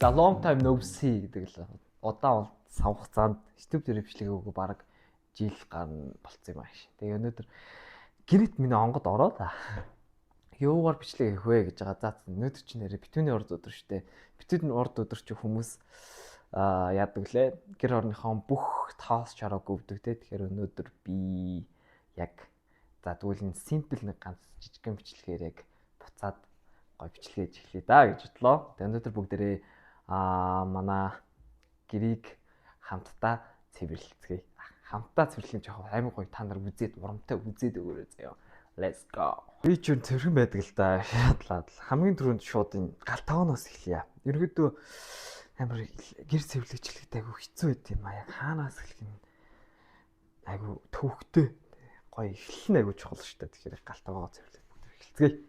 За long time no see гэдэг л удаан савх цаанд YouTube дээр бичлэгээгүй баг жил гарна болцсон юм ааш. Тэгээ өнөөдөр гинэт миний онгод ороод юугаар бичлэг хийх вэ гэж байгаа. За өнөөдөр чи нэрэ битүүний урд өдөр штэ. Битүүний урд өдөр чи хүмүүс яадаг лээ. Гэр орныхон бүх тоос чараа гөвдөг те. Тэгэхээр өнөөдөр би яг за тэгвэл энэ simple нэг ганц жижигхэн бичлэгээр яг буцаад гой бичлэгээ хийлээ да гэж бодлоо. Тэгээ өнөөдөр бүгдээрээ манай гэрийг хамтдаа цэвэрлэцгээе. Хамтдаа цэвэрлэх жоох аймаг гоё та нар үзээд урамтай үзээд өгөөрэй заяа. Let's go. Би ч цэвэрхэн байдаг л да. Шатлаад хамгийн түрүүнд шууд энэ галтагоноос эхлэе. Ерөнхийдөө амар гэр цэвэрлэгчлэгтэй айгу хэцүү байт юм аа. Яг хаанаас эхлэх юм айгу төвхтэй. Гоё эхлэн айгу чухал шүү дээ. Тэгэхээр галтагоо цэвэрлэх бүгд эхэлцгээе.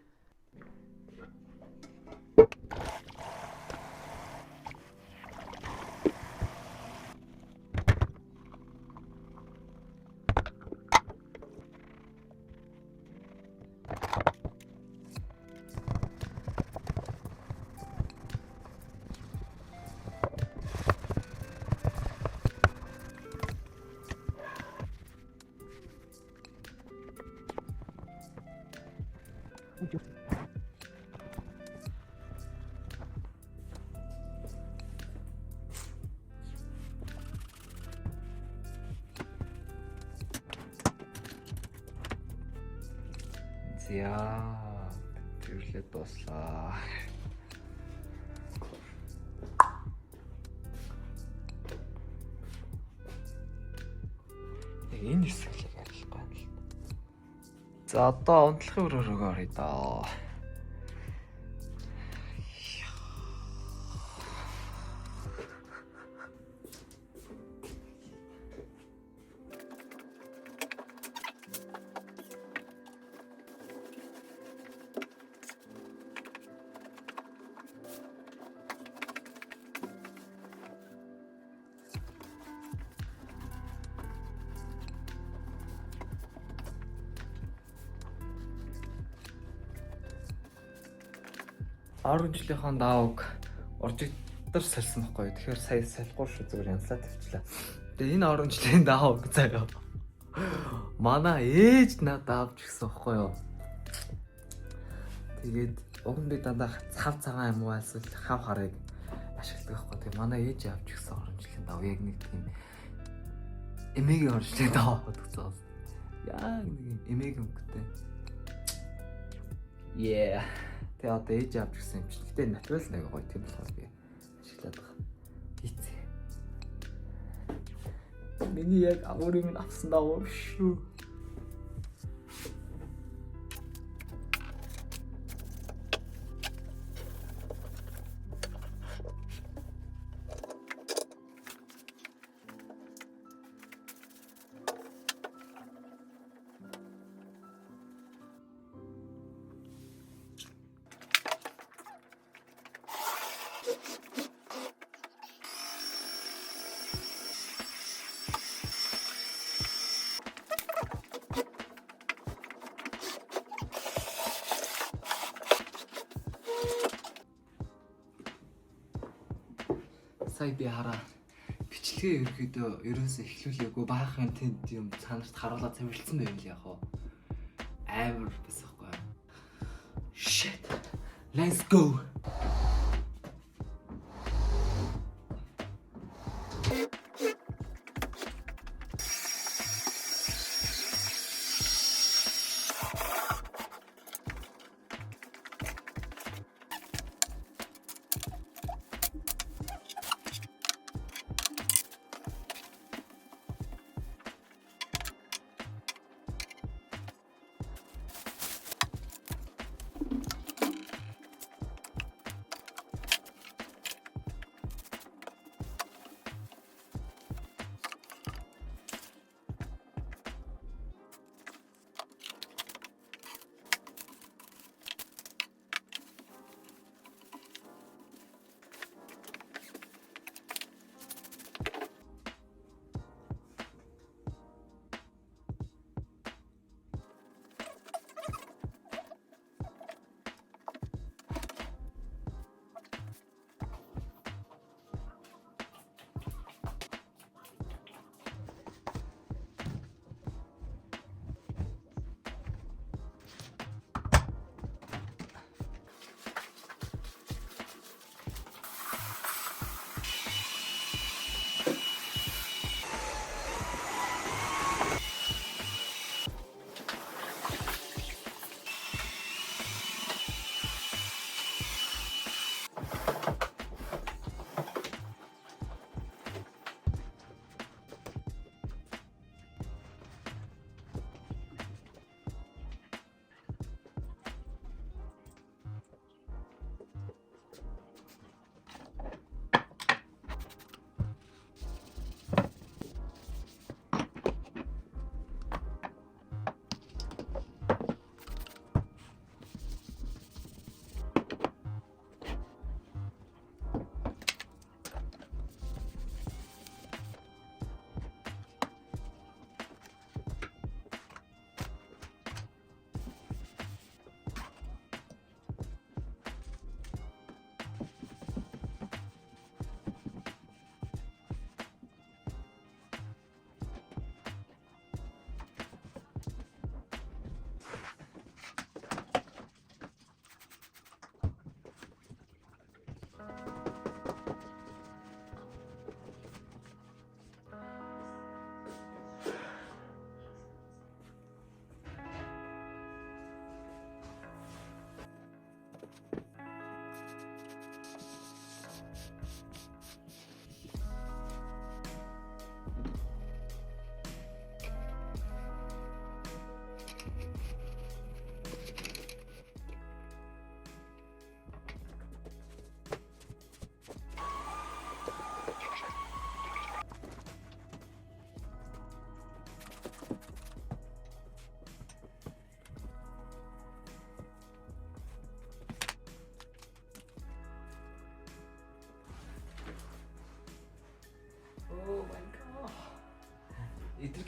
Яа, тэрлээ дуслаа. Энэ хэсэглэг арилахгүй юм л. За одоо унтлахын өрөөрөө оръё доо. Орон жилийнхэн даавг уржигдар салсан байхгүй. Тэгэхээр сая салахгүй шүү зүгээр янзлаа тавьчлаа. Тэгээ энэ орон жилийн даавг заяа. Манай ээж надад авч гисэн байхгүй юу. Тэгээд уг нь би дандаа цав цагаан юм уу эсвэл хав харыг ашигладаг байхгүй. Тэгээ манай ээж авч гисэн орон жилийн даав яг нэг тийм эмээгийн орон жилийн даав гэдэгсэн. Яг нэг эмээгийн өнгөтэй. Yeah. Тэгээ одоо ээж авч гисэн юм чинь. Гэтэ натурал нэг гоё тийм болохоор би ашиглаад байгаа. Хийцээ. Миний яг агуурыг минь авсан даа шүү. Сая би хараа бичлэгээ ерөөдөө ерөөсөө эхлүүлээгүй баахан тэнд юм цаанарт харуулаад цэвэрлсэн байв л яг хоо амар басахгүй. Shit. Let's go.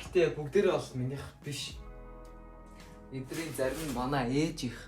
Гэтэ бүгдээрээ бол минийх биш. Эдрийн зарим нь манай ээж их.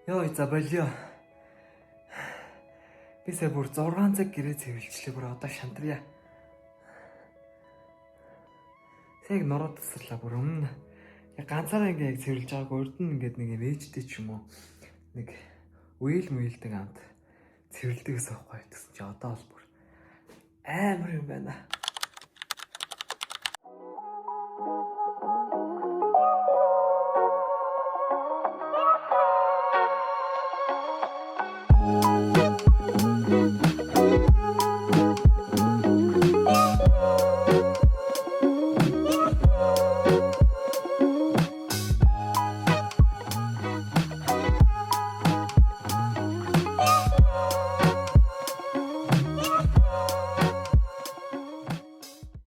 Йоо заболё. Би сая бүр 6 цаг гэрээ цэвэрлжлээ бүр одоо шантрая. Тэг нороо тасарлаа бүр өмнө. Ганцаараа ингээ яг цэвэрлж байгаагүй урд нь ингээд нэг ээжтэй ч юм уу нэг үйл мүйлдэг амт цэвэрлдэг гэсэн байхгүй гэсэн чи одоо бол бүр амар юм байна.